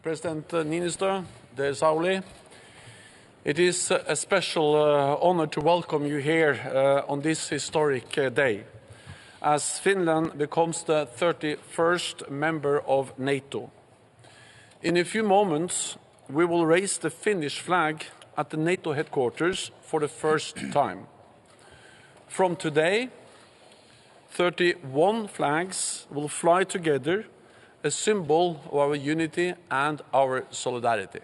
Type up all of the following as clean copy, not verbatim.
President Niinisto, dear Sauli. It is a special honor to welcome you here on this historic day, as Finland becomes the 31st member of NATO. In a few moments, we will raise the Finnish flag at the NATO headquarters for the first time. From today, 31 flags will fly together, a symbol of our unity and our solidarity.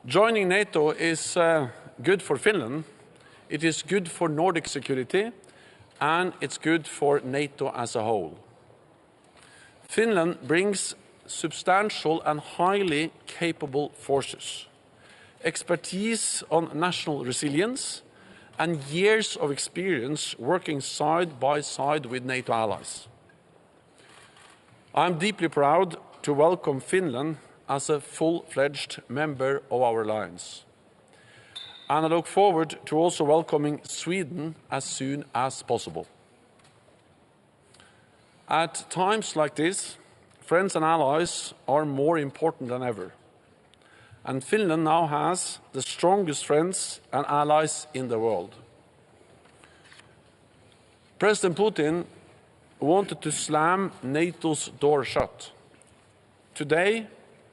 Joining NATO is good for Finland, it is good for Nordic security, and it's good for NATO as a whole. Finland brings substantial and highly capable forces, expertise on national resilience, and years of experience working side by side with NATO allies. I'm deeply proud to welcome Finland as a full-fledged member of our alliance. And I look forward to also welcoming Sweden as soon as possible. At times like this, friends and allies are more important than ever. And Finland now has the strongest friends and allies in the world. President Putin wanted to slam NATO's door shut. Today,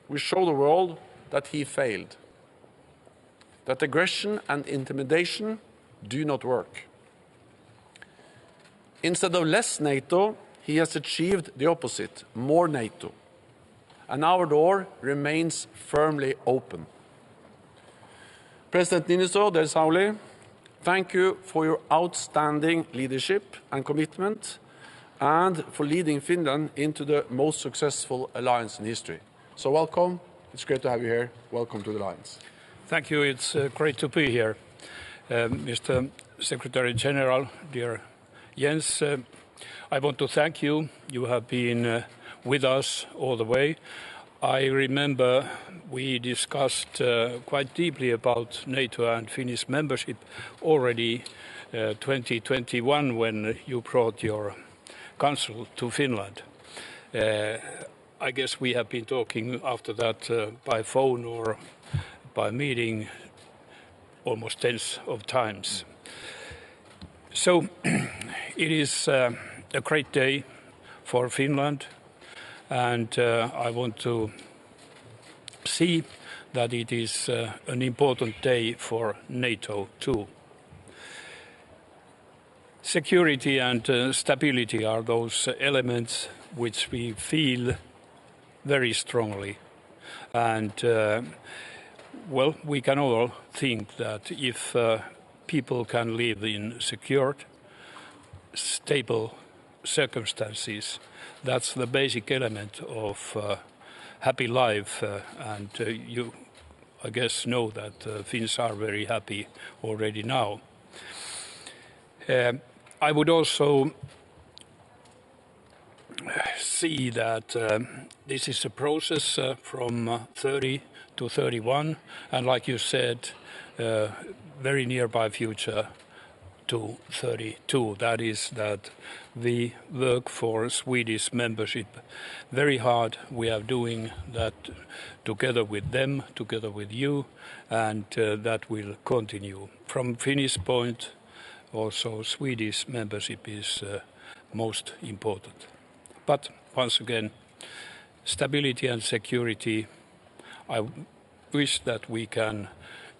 we show the world that he failed, that aggression and intimidation do not work. Instead of less NATO, he has achieved the opposite, more NATO. And our door remains firmly open. President Niinisto, dear Sauli, thank you for your outstanding leadership and commitment, and for leading Finland into the most successful alliance in history. So welcome, it's great to have you here. Welcome to the alliance. Thank you, it's great to be here. Mr. Secretary-General, dear Jens, I want to thank you. You have been with us all the way. I remember we discussed quite deeply about NATO and Finnish membership already 2021 when you brought your council to Finland. I guess we have been talking after that by phone or by meeting almost tens of times. So it is a great day for Finland, and I want to see that it is an important day for NATO too. Security and stability are those elements which we feel very strongly. And, well, we can all think that if people can live in secure, stable circumstances, that's the basic element of happy life. And you, I guess, know that Finns are very happy already now. I would also see that this is a process from 30 to 31, and like you said, very nearby future to 32. That is that we work for Swedish membership very hard. We are doing that together with them, together with you, and that will continue. From Finnish point, also Swedish membership is most important. But once again, stability and security, I wish that we can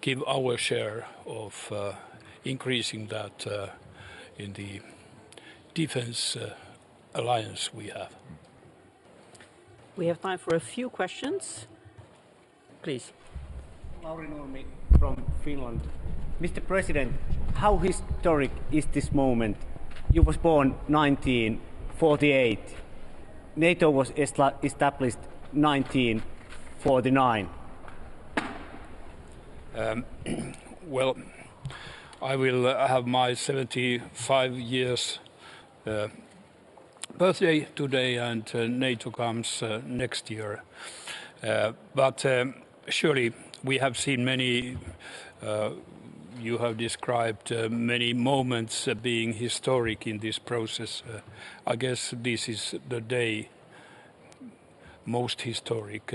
give our share of increasing that in the defense alliance we have. We have time for a few questions. Please. Lauri Nurmi from Finland. Mr. President, how historic is this moment? You was born 1948. NATO was established 1949. Well, I will have my 75 years birthday today, and NATO comes next year. But surely we have seen many, you have described many moments being historic in this process. I guess this is the day most historic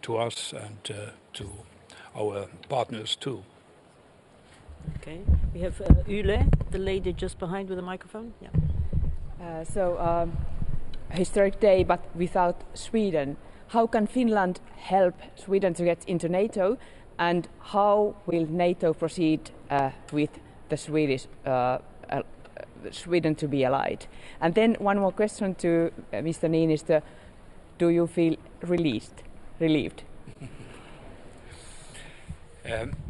to us and to our partners too. Okay, we have Yle, the lady just behind with the microphone. Yeah. Historic day, but without Sweden. How can Finland help Sweden to get into NATO, and how will NATO proceed with the Sweden to be allied? And then one more question to Mr. Niinisto: do you feel relieved?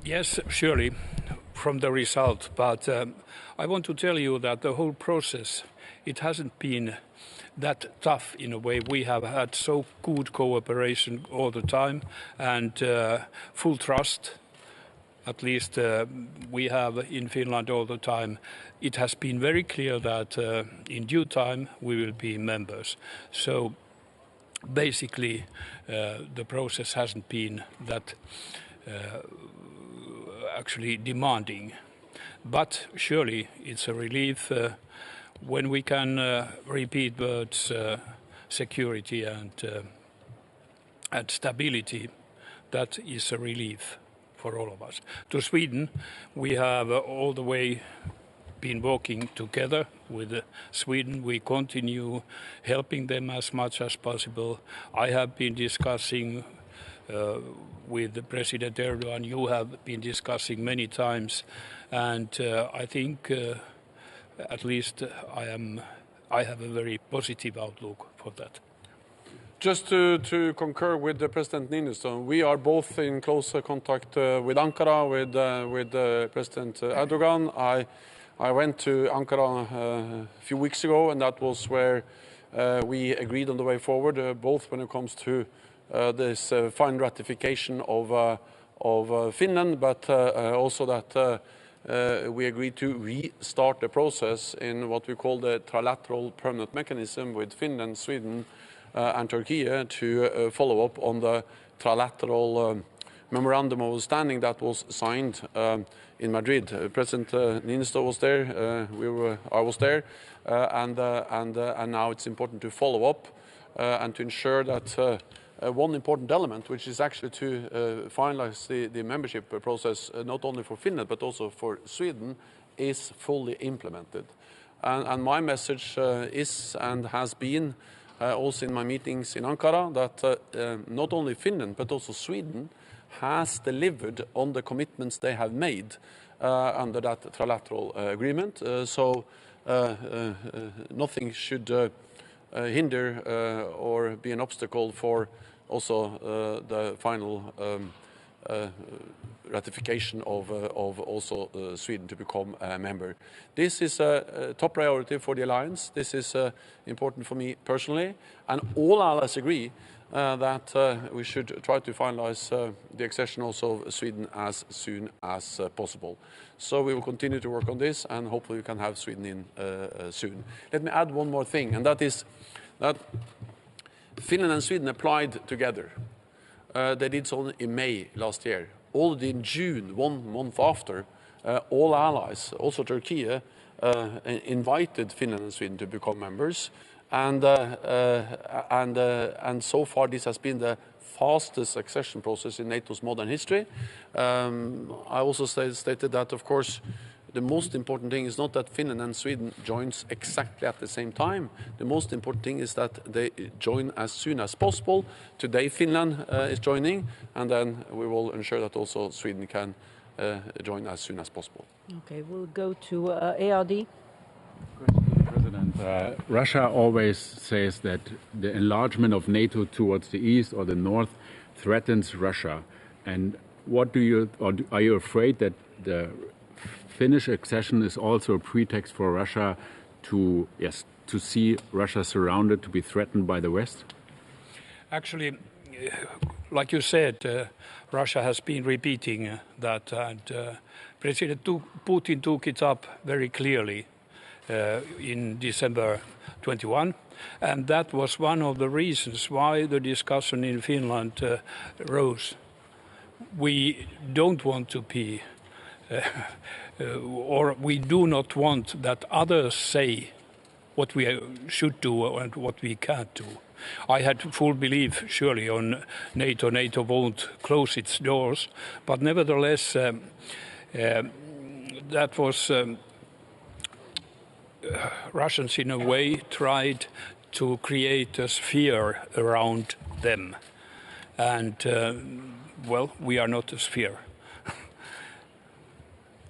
Yes, surely, from the result. But I want to tell you that the whole process, it hasn't been that tough in a way. We have had so good cooperation all the time and full trust. At least we have in Finland all the time. It has been very clear that in due time we will be members. So basically the process hasn't been that actually demanding. But surely it's a relief when we can repeat words security and stability. That is a relief for all of us. To Sweden, we have all the way been working together with Sweden. We continue helping them as much as possible. I have been discussing with President Erdogan. You have been discussing many times, and I think at least I have a very positive outlook for that. Just to concur with President Niinisto, we are both in close contact with Ankara, with President Erdogan. I went to Ankara a few weeks ago, and that was where we agreed on the way forward, both when it comes to this final ratification of Finland, but also that we agreed to restart the process in what we call the trilateral permanent mechanism with Finland, Sweden, and Turkey to follow up on the trilateral memorandum of understanding that was signed in Madrid. President Niinisto was there, I was there, and now it's important to follow up and to ensure that one important element, which is actually to finalize the membership process, not only for Finland but also for Sweden, is fully implemented. And my message is and has been also in my meetings in Ankara that not only Finland but also Sweden has delivered on the commitments they have made under that trilateral agreement. So nothing should hinder or be an obstacle for also the final ratification of also Sweden to become a member. This is a top priority for the alliance. This is important for me personally, and all allies agree that we should try to finalize the accession also of Sweden as soon as possible. So we will continue to work on this, and hopefully we can have Sweden in soon. Let me add one more thing, and that is that Finland and Sweden applied together. They did so in May last year. Already in June, 1 month after, all allies, also Turkey, invited Finland and Sweden to become members. And so far this has been the fastest accession process in NATO's modern history. I also stated that, of course, the most important thing is not that Finland and Sweden joins exactly at the same time. The most important thing is that they join as soon as possible. Today Finland is joining, and then we will ensure that also Sweden can join as soon as possible. Okay, we'll go to ARD. President, Russia always says that the enlargement of NATO towards the east or the north threatens Russia. And what do you, or are you afraid that the Finnish accession is also a pretext for Russia to see Russia surrounded, to be threatened by the West? Actually, like you said, Russia has been repeating that, and President Putin took it up very clearly in December 21, and that was one of the reasons why the discussion in Finland rose. We don't want to be or we do not want that others say what we should do and what we can't do. I had full belief, surely, on NATO. NATO won't close its doors, but nevertheless, that was Russians in a way tried to create a sphere around them. And, well, we are not a sphere.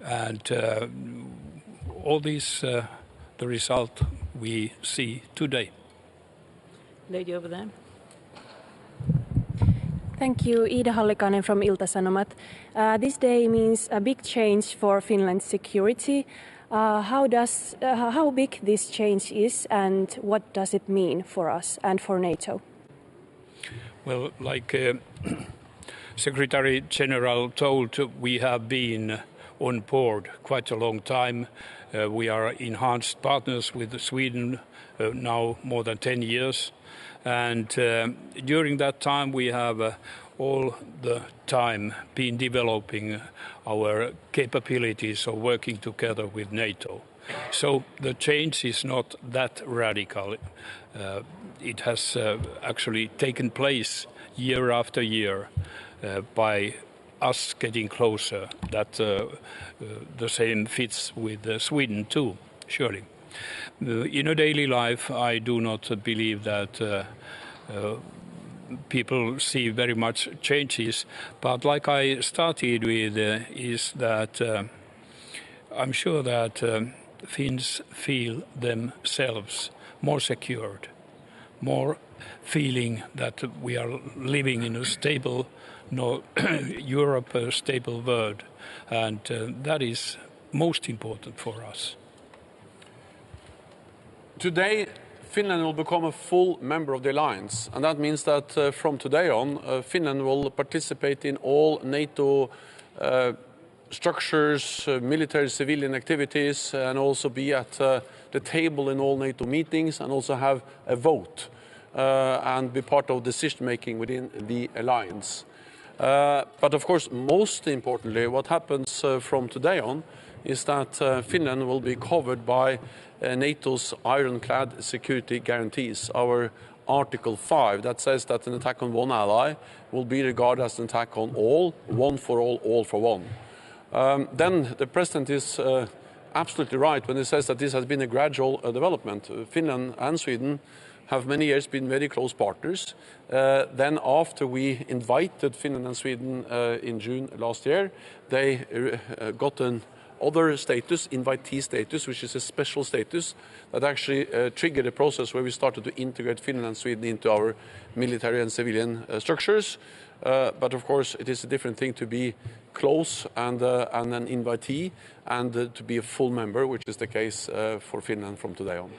And all this, the result we see today. Lady over there. Thank you, Ida Hallikainen from Ilta-Sanomat. This day means a big change for Finland's security. How big this change is and what does it mean for us and for NATO? Well, like Secretary-General told, we have been on board quite a long time. We are enhanced partners with Sweden now more than 10 years. And during that time, we have all the time been developing our capabilities of working together with NATO. So the change is not that radical. It has actually taken place year after year by us getting closer. That the same fits with Sweden too, surely. In a daily life, I do not believe that people see very much changes, but like I started with, is that I'm sure that Finns feel themselves more secured, more feeling that we are living in a stable Europe, a stable world, and that is most important for us. Today, Finland will become a full member of the alliance, and that means that from today on, Finland will participate in all NATO structures, military civilian activities, and also be at the table in all NATO meetings, and also have a vote and be part of decision making within the alliance. But of course, most importantly, what happens from today on is that Finland will be covered by NATO's ironclad security guarantees, our Article 5, that says that an attack on one ally will be regarded as an attack on all, one for all for one. Then the President is absolutely right when he says that this has been a gradual development. Finland and Sweden have many years been very close partners. Then after we invited Finland and Sweden in June last year, they got an other status, invitee status, which is a special status that actually triggered a process where we started to integrate Finland and Sweden into our military and civilian structures. But of course, it is a different thing to be close and an invitee and to be a full member, which is the case for Finland from today on.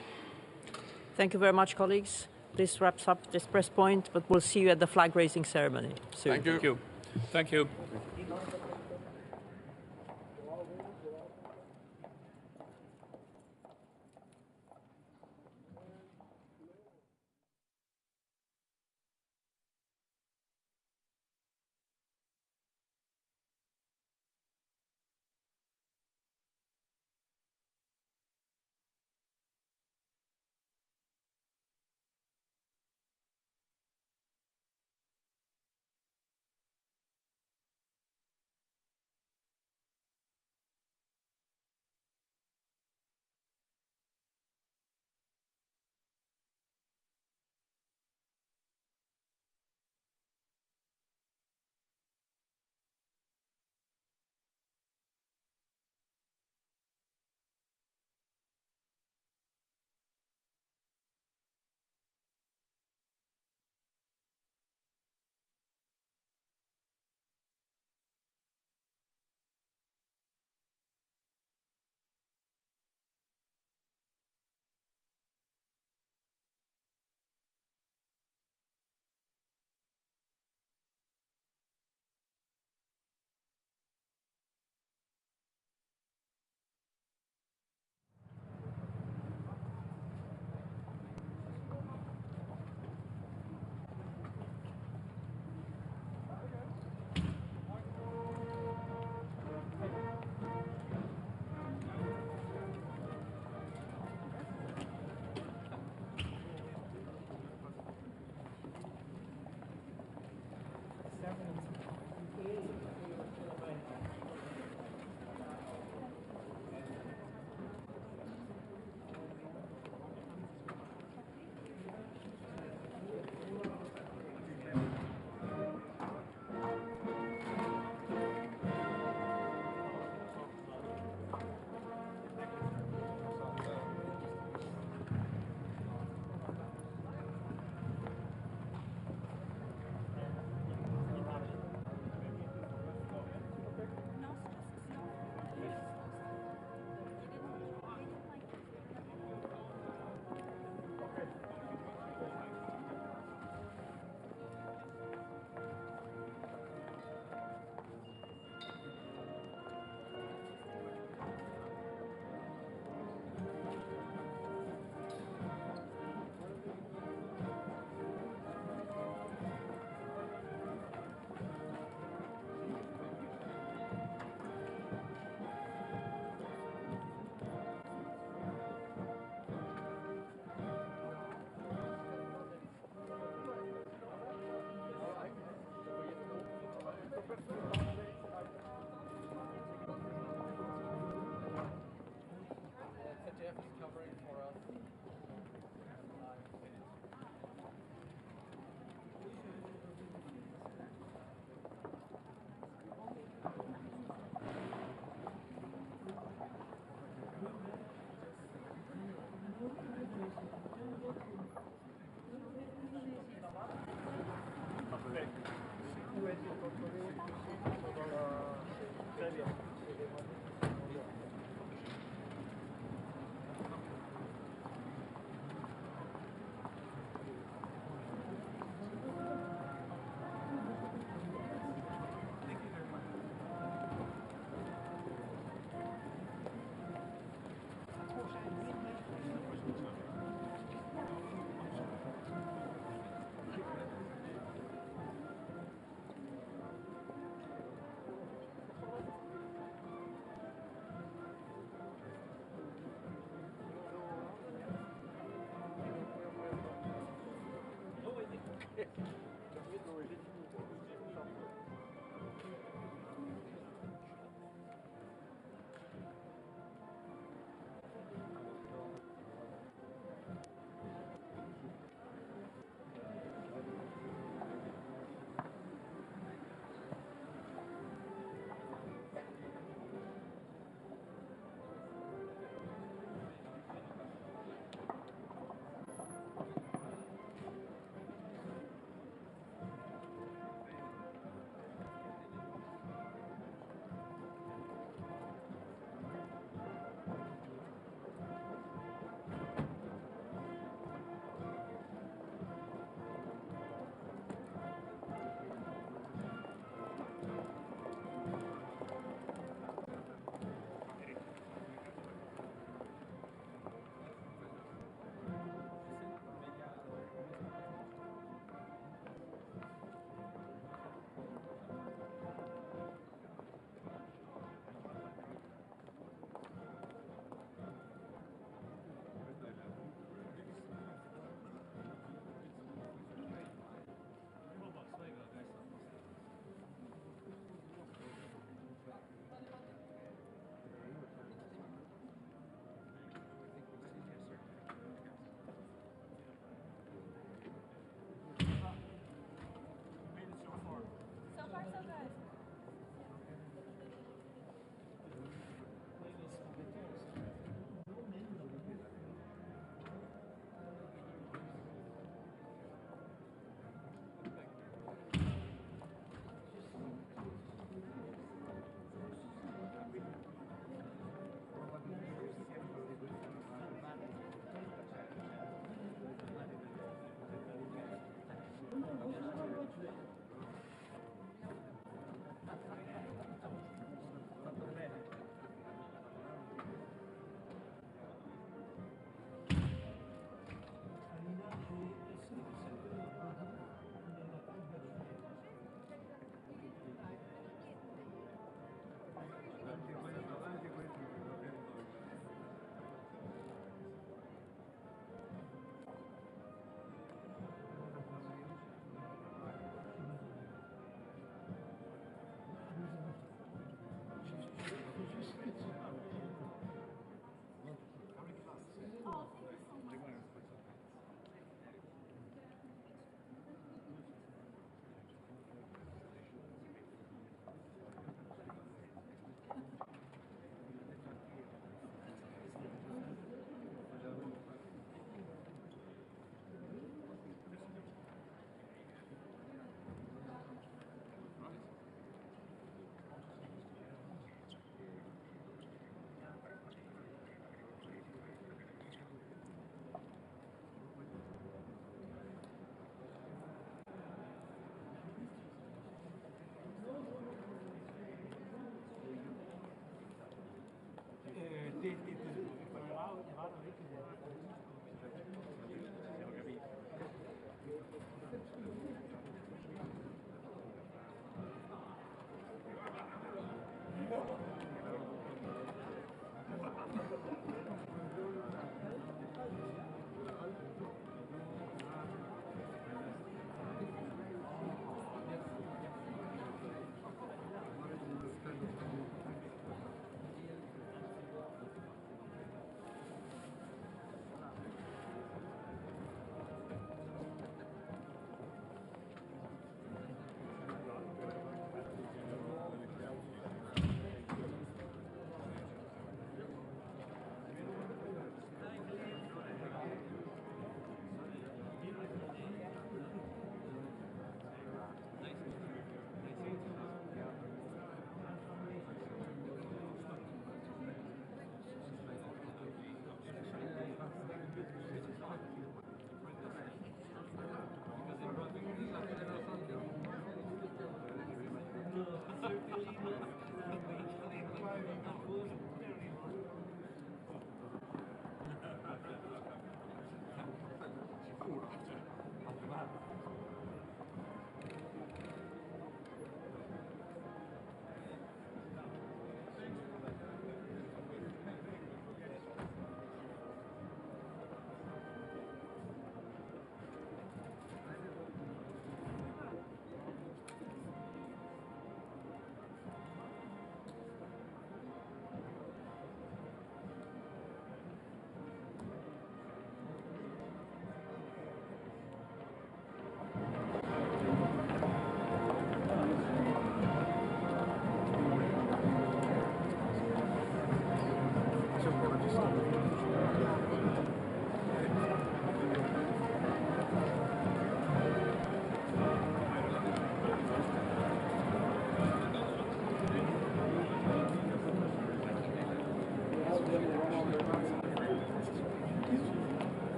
Thank you very much, colleagues. This wraps up this press point, but we'll see you at the flag raising ceremony soon. Thank you. Thank you. Thank you.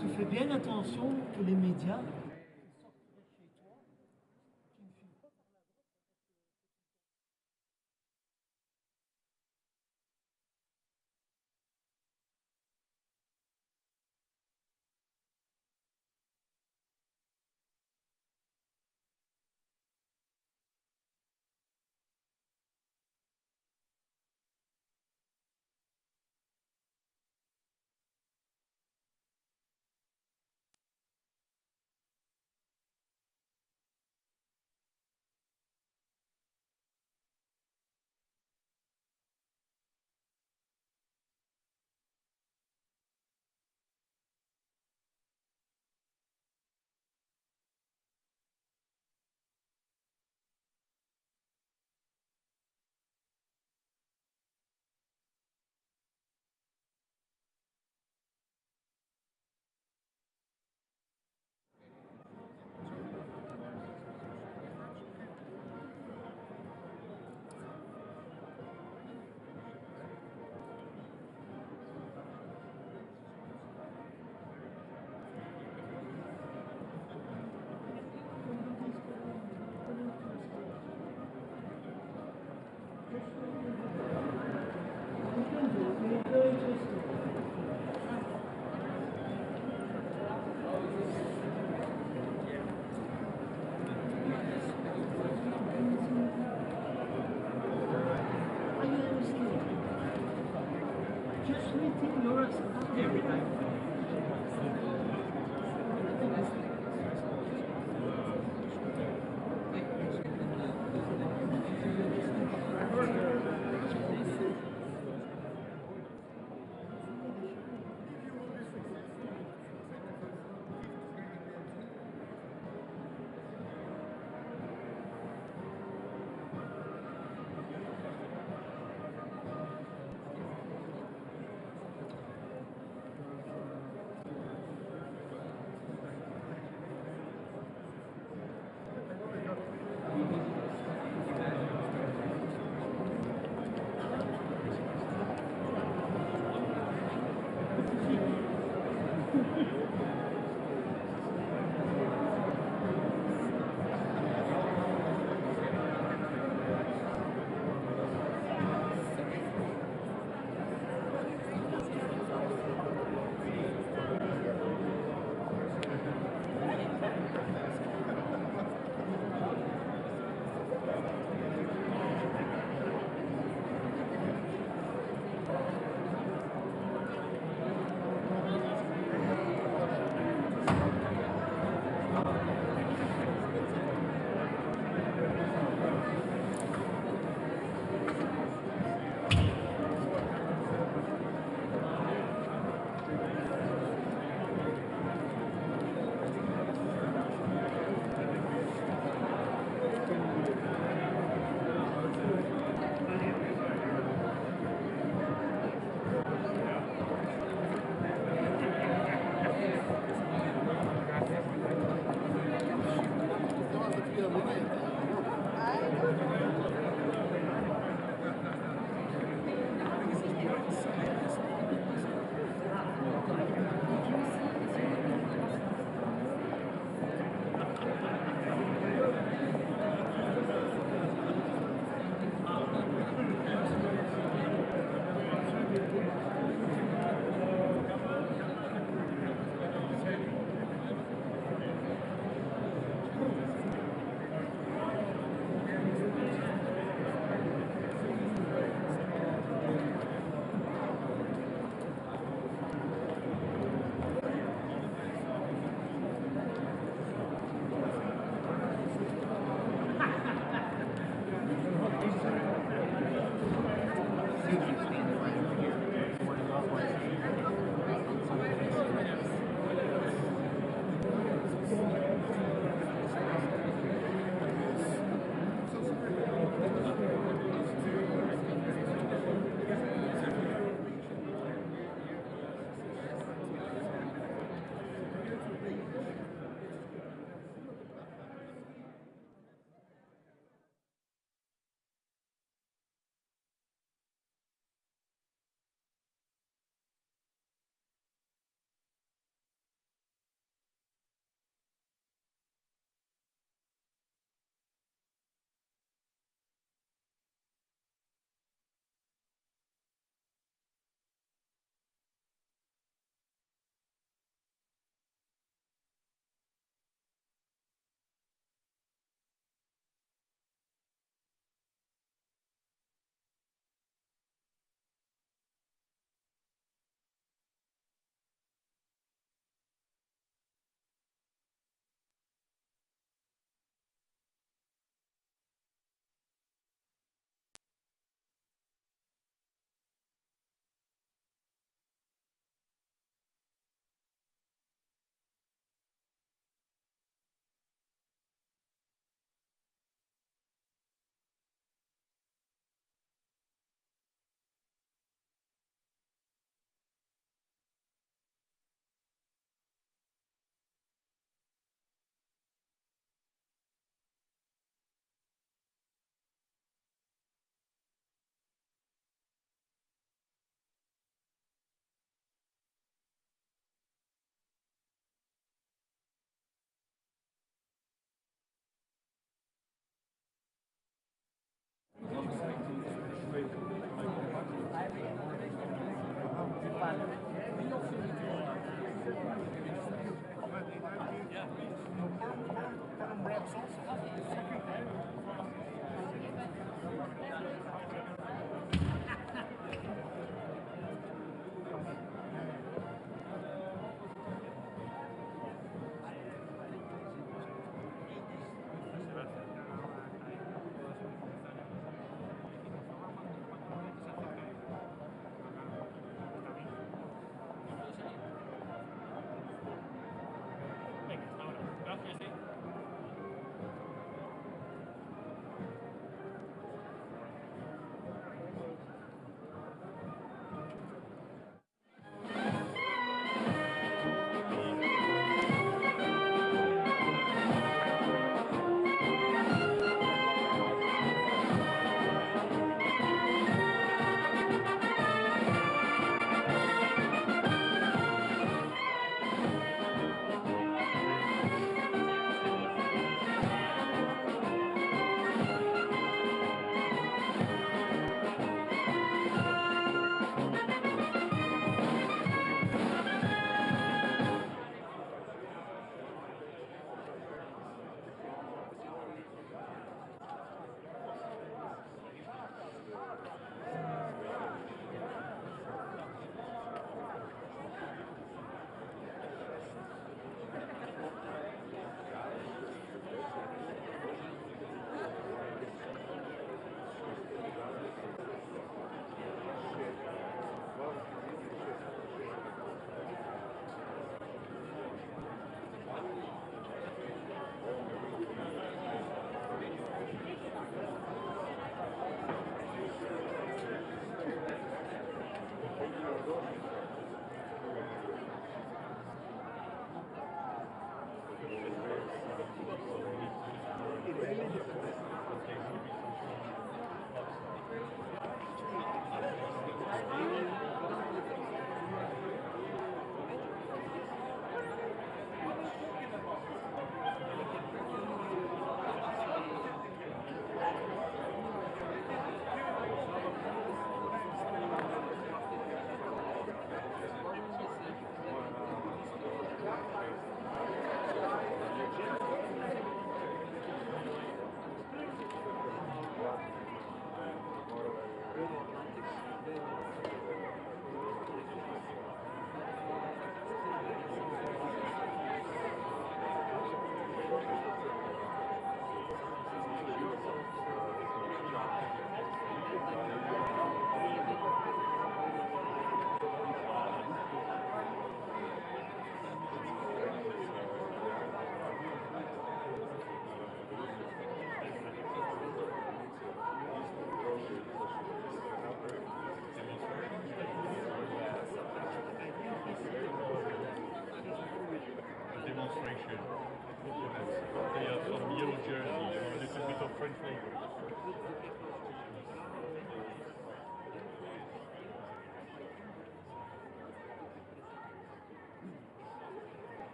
Tu fais bien attention que les médias Just meeting your every time.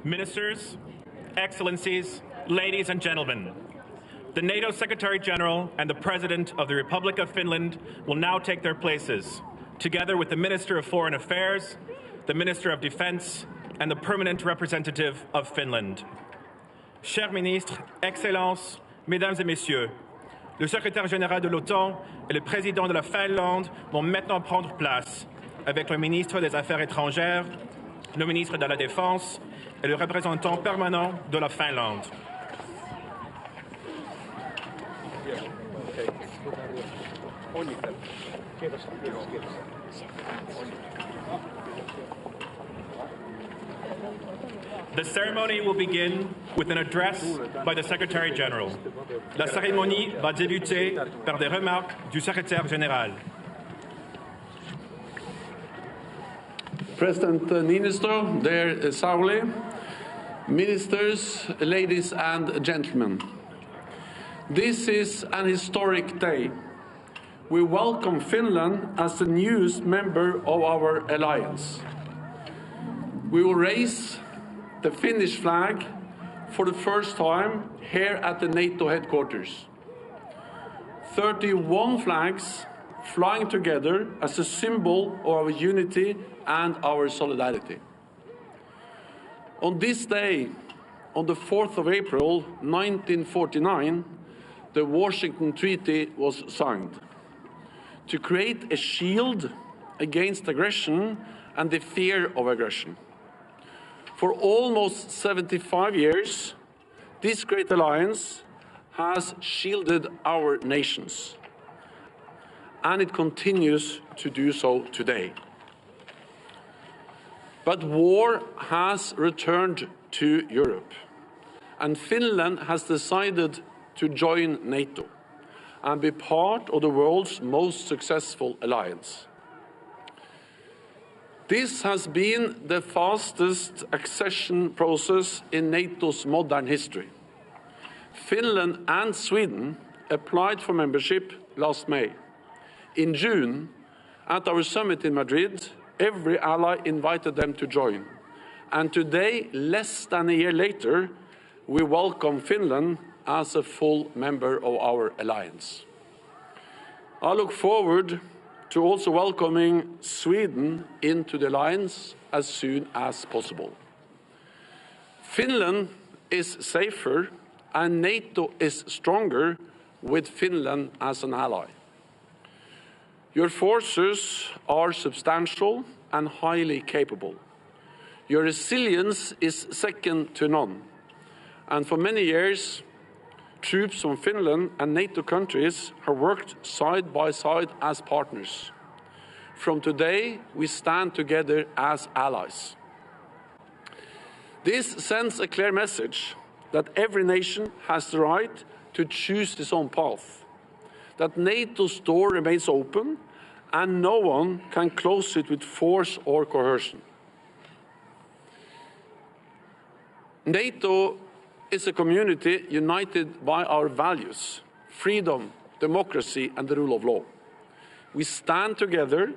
Ministers, Excellencies, ladies and gentlemen, the NATO Secretary-General and the President of the Republic of Finland will now take their places, together with the Minister of Foreign Affairs, the Minister of Defense, and the Permanent Representative of Finland. Chers ministres, Excellences, Mesdames et Messieurs, le Secrétaire général de l'OTAN et le Président de la Finlande vont maintenant prendre place avec le ministre des Affaires étrangères, le ministre de la Défense et le représentant permanent de la Finlande. The ceremony will begin with an address by the Secretary-General. La cérémonie va débuter par des remarques du Secrétaire général. President Niinisto, dear Sauli, ministers, ladies and gentlemen. This is an historic day. We welcome Finland as the newest member of our alliance. We will raise the Finnish flag for the first time here at the NATO headquarters. 31 flags flying together as a symbol of our unity and our solidarity. On this day, on the 4th of April 1949, the Washington Treaty was signed to create a shield against aggression and the fear of aggression. For almost 75 years, this great alliance has shielded our nations, and it continues to do so today. But war has returned to Europe, and Finland has decided to join NATO and be part of the world's most successful alliance. This has been the fastest accession process in NATO's modern history. Finland and Sweden applied for membership last May. In June, at our summit in Madrid, every ally invited them to join. And today, less than a year later, we welcome Finland as a full member of our alliance. I look forward to also welcoming Sweden into the alliance as soon as possible. Finland is safer and NATO is stronger with Finland as an ally. Your forces are substantial and highly capable. Your resilience is second to none, And for many years, troops from Finland and NATO countries have worked side by side as partners. From today, we stand together as allies. This sends a clear message that every nation has the right to choose its own path, that NATO's door remains open and no one can close it with force or coercion. NATO is a community united by our values: freedom, democracy, and the rule of law. We stand together,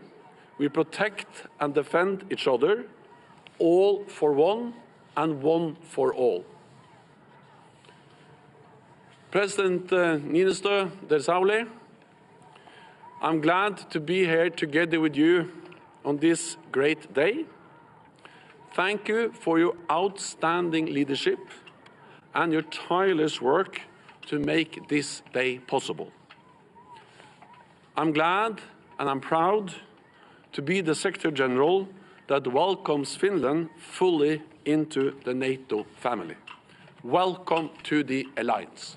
we protect and defend each other, all for one and one for all. President Niinisto, Sauli, I'm glad to be here together with you on this great day. Thank you for your outstanding leadership and your tireless work to make this day possible. I'm glad and I'm proud to be the Secretary-General that welcomes Finland fully into the NATO family. Welcome to the alliance.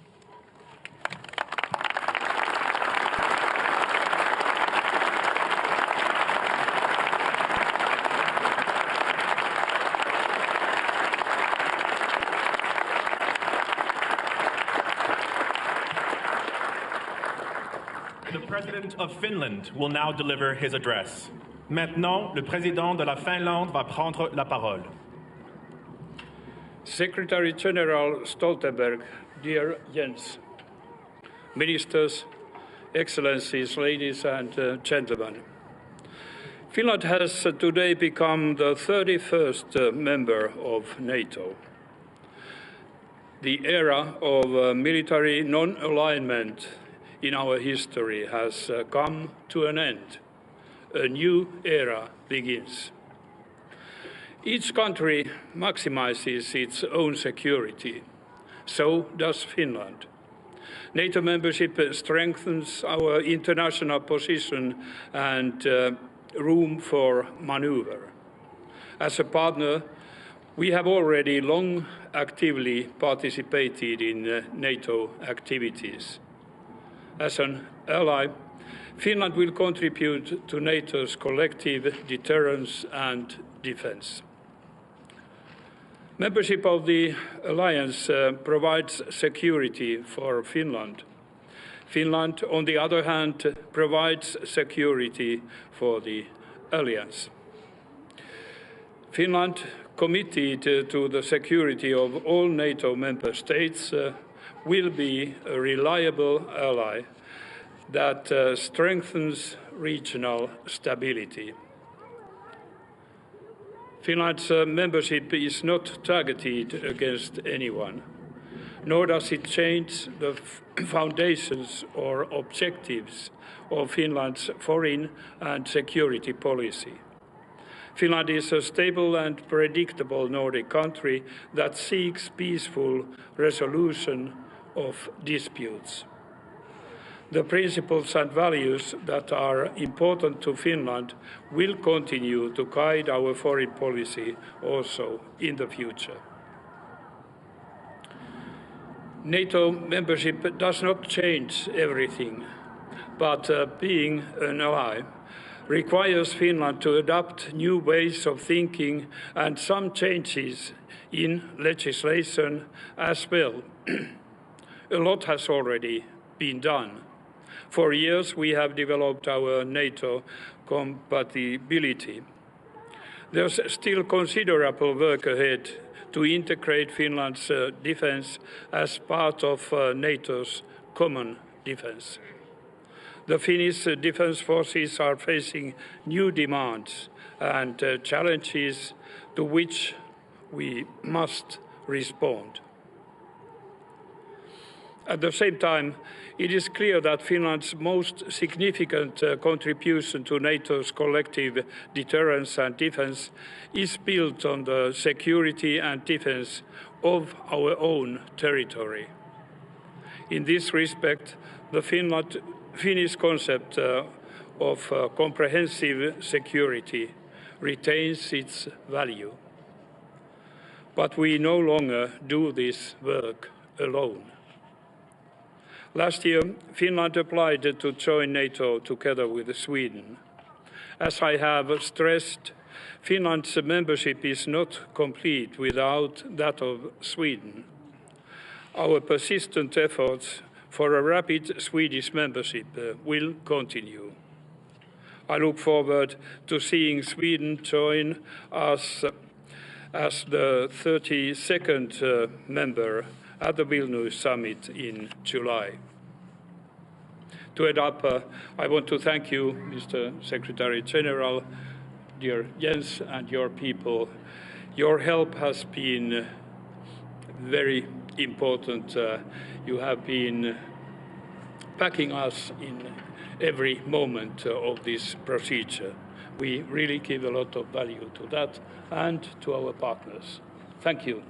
The President of Finland will now deliver his address. Maintenant, le Président de la Finlande va prendre la parole. Secretary-General Stoltenberg, dear Jens, Ministers, Excellencies, ladies and gentlemen. Finland has today become the 31st member of NATO. The era of military non-alignment in our history has come to an end. A new era begins. Each country maximizes its own security. So does Finland. NATO membership strengthens our international position and room for maneuver. As a partner, we have already long actively participated in NATO activities. As an ally, Finland will contribute to NATO's collective deterrence and defense. Membership of the alliance provides security for Finland. Finland, on the other hand, provides security for the alliance. Finland, committed to the security of all NATO member states, will be a reliable ally that strengthens regional stability. Finland's membership is not targeted against anyone, nor does it change the foundations or objectives of Finland's foreign and security policy. Finland is a stable and predictable Nordic country that seeks peaceful resolution of disputes. The principles and values that are important to Finland will continue to guide our foreign policy also in the future. NATO membership does not change everything, but being an ally requires Finland to adopt new ways of thinking and some changes in legislation as well. A lot has already been done. For years, we have developed our NATO compatibility. There's still considerable work ahead to integrate Finland's defense as part of NATO's common defense. The Finnish defense forces are facing new demands and challenges to which we must respond. At the same time, it is clear that Finland's most significant contribution to NATO's collective deterrence and defense is built on the security and defense of our own territory. In this respect, the Finnish concept of comprehensive security retains its value. But we no longer do this work alone. Last year, Finland applied to join NATO together with Sweden. As I have stressed, Finland's membership is not complete without that of Sweden. Our persistent efforts for a rapid Swedish membership will continue. I look forward to seeing Sweden join us as the 32nd member at the Vilnius summit in July. To end up, I want to thank you, Mr. Secretary-General, dear Jens, and your people. Your help has been very important. You have been backing us in every moment of this procedure. We really give a lot of value to that and to our partners. Thank you.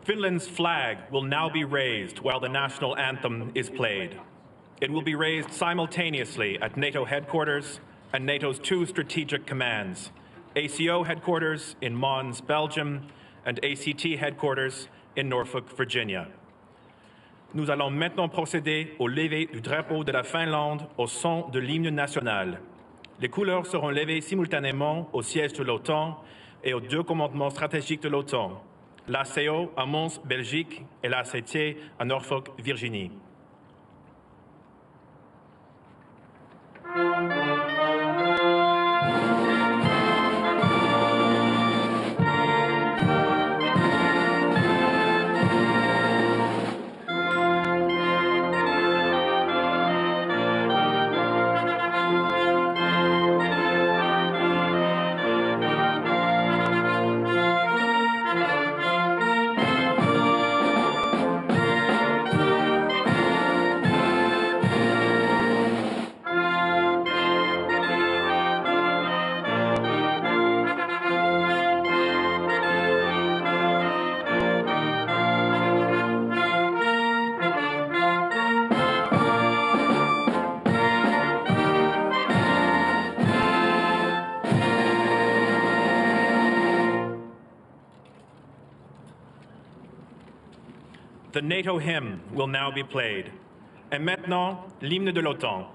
Finland's flag will now be raised while the national anthem is played. It will be raised simultaneously at NATO headquarters and NATO's two strategic commands, ACO headquarters in Mons, Belgium, and ACT headquarters in Norfolk, Virginia. Nous allons maintenant procéder au lever du drapeau de la Finlande au son de l'hymne national. Les couleurs seront levées simultanément au siège de l'OTAN et aux deux commandements stratégiques de l'OTAN, l'ACO à Mons, Belgique, et l'ACT à Norfolk, Virginie. The NATO hymn will now be played. Et maintenant, l'hymne de l'OTAN.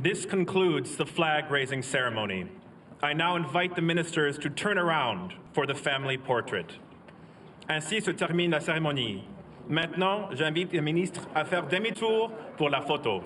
This concludes the flag-raising ceremony. I now invite the ministers to turn around for the family portrait. Ainsi se termine la cérémonie. Maintenant, j'invite les ministres à faire demi-tour pour la photo.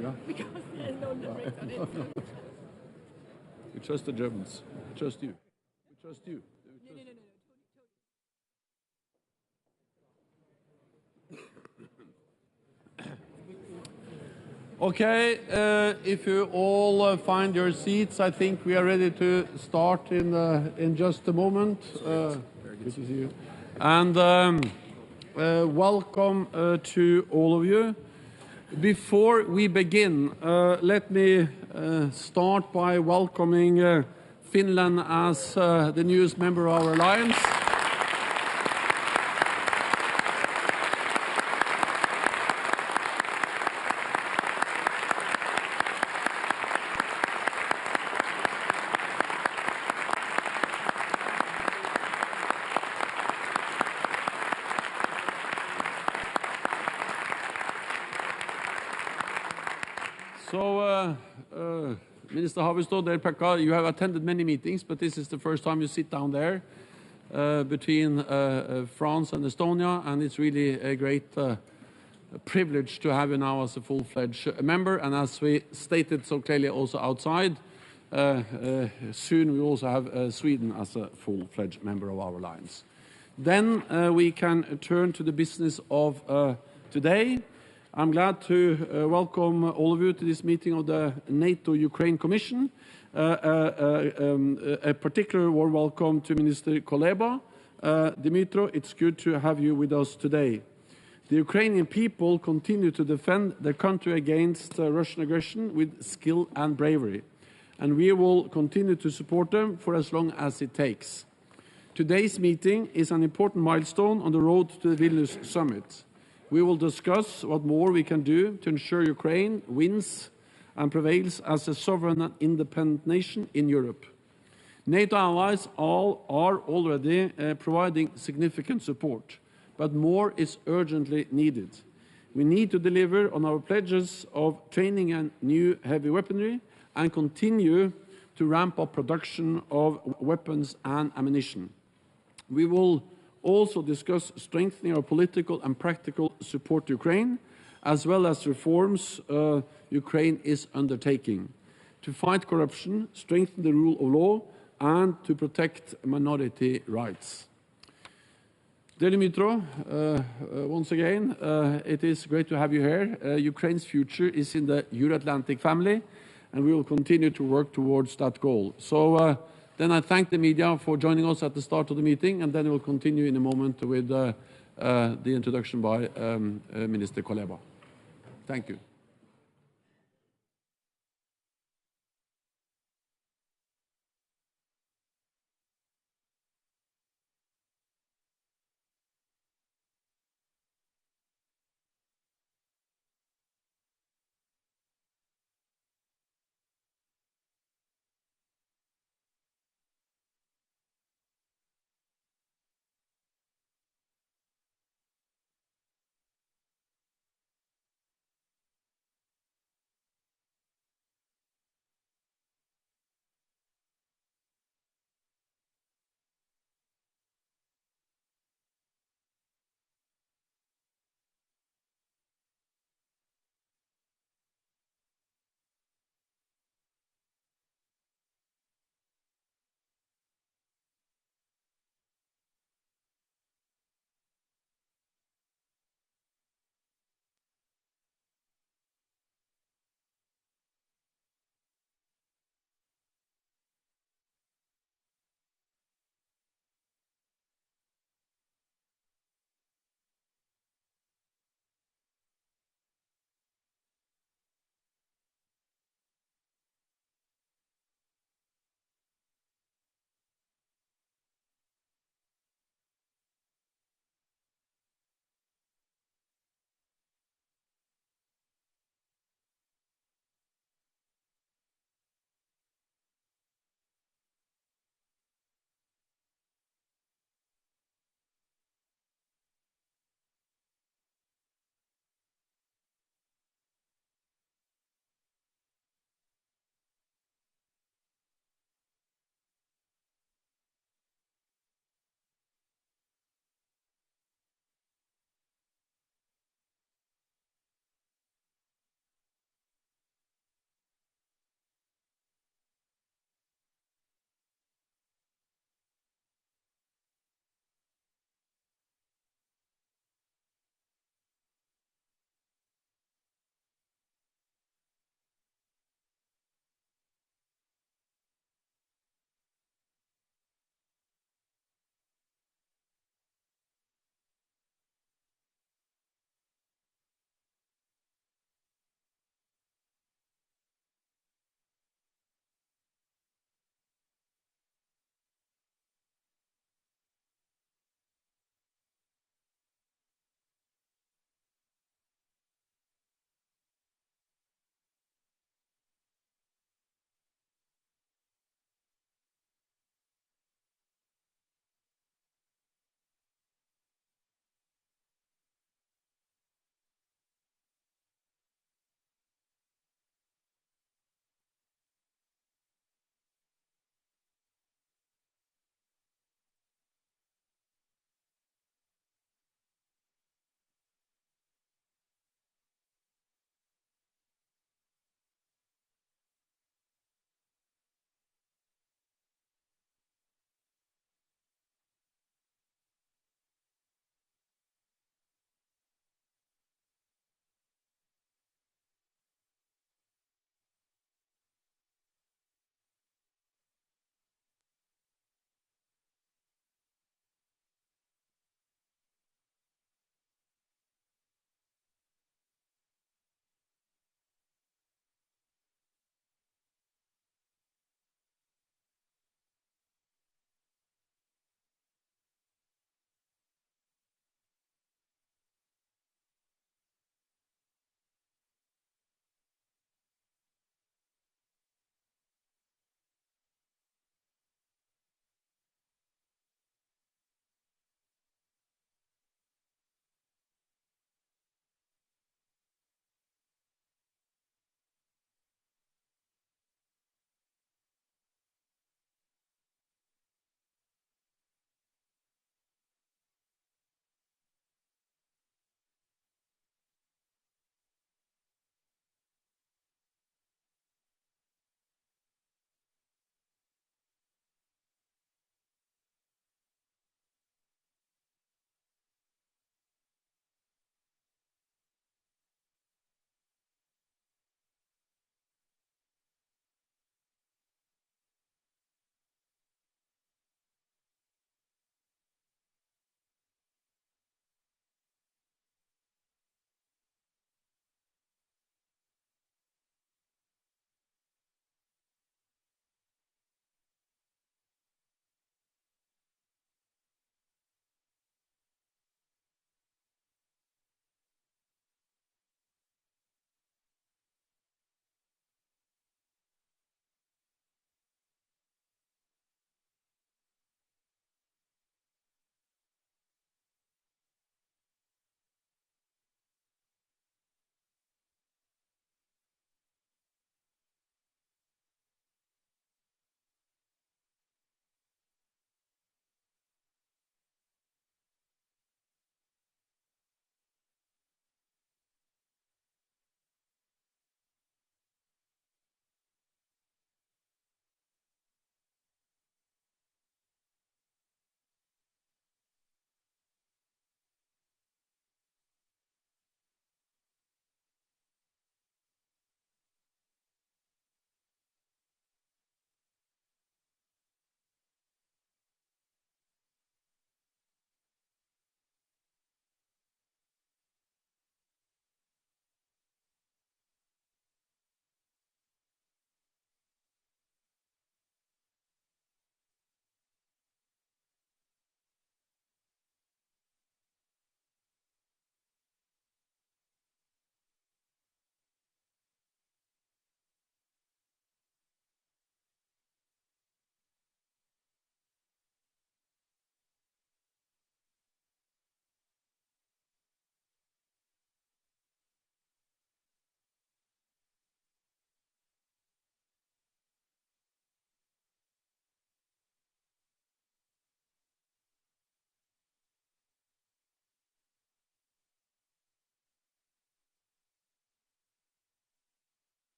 Yeah. Because there's no narrator. We trust the Germans. We trust you. We trust you. Okay, if you all find your seats, I think we are ready to start in just a moment. Good to see you. And welcome to all of you. Before we begin, let me start by welcoming Finland as the newest member of our alliance. So, Minister Haavisto, Pekka, you have attended many meetings, but this is the first time you sit down there between France and Estonia, and it's really a great privilege to have you now as a full-fledged member. And as we stated so clearly also outside, soon we also have Sweden as a full-fledged member of our alliance. Then we can turn to the business of today. I'm glad to welcome all of you to this meeting of the NATO-Ukraine Commission. A particular warm welcome to Minister Kuleba. Dimitro, it's good to have you with us today. The Ukrainian people continue to defend their country against Russian aggression with skill and bravery, and we will continue to support them for as long as it takes. Today's meeting is an important milestone on the road to the Vilnius summit. We will discuss what more we can do to ensure Ukraine wins and prevails as a sovereign and independent nation in Europe. NATO allies all are already providing significant support, but more is urgently needed. We need to deliver on our pledges of training and new heavy weaponry and continue to ramp up production of weapons and ammunition. We will also discuss strengthening our political and practical support to Ukraine, as well as reforms Ukraine is undertaking to fight corruption, strengthen the rule of law, and to protect minority rights. Dear Dimitro, once again, it is great to have you here. Ukraine's future is in the Euro-Atlantic family, and we will continue to work towards that goal. So then I thank the media for joining us at the start of the meeting, and then we'll continue in a moment with the introduction by Minister Kuleba. Thank you.